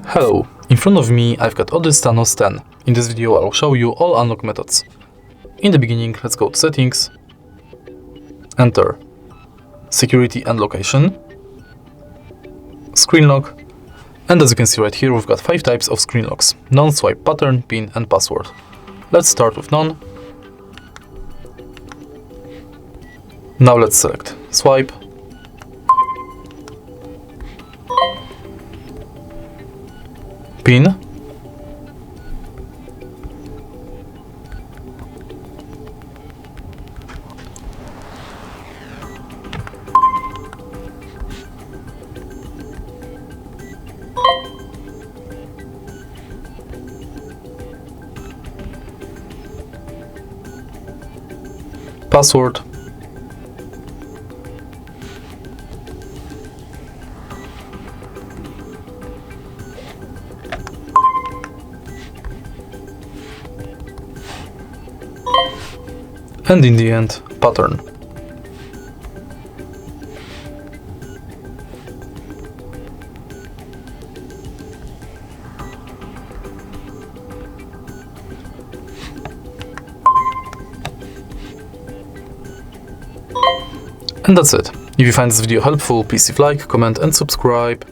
Hello, in front of me I've got Odys Thanos 10. In this video I'll show you all unlock methods. In the beginning, let's go to settings, enter security and location, screen lock, and as you can see right here we've got 5 types of screen locks: none, swipe, pattern, pin and password. Let's start with none. Now let's select swipe, pin, password, and in the end, pattern. And that's it. If you find this video helpful, please leave a like, comment and subscribe.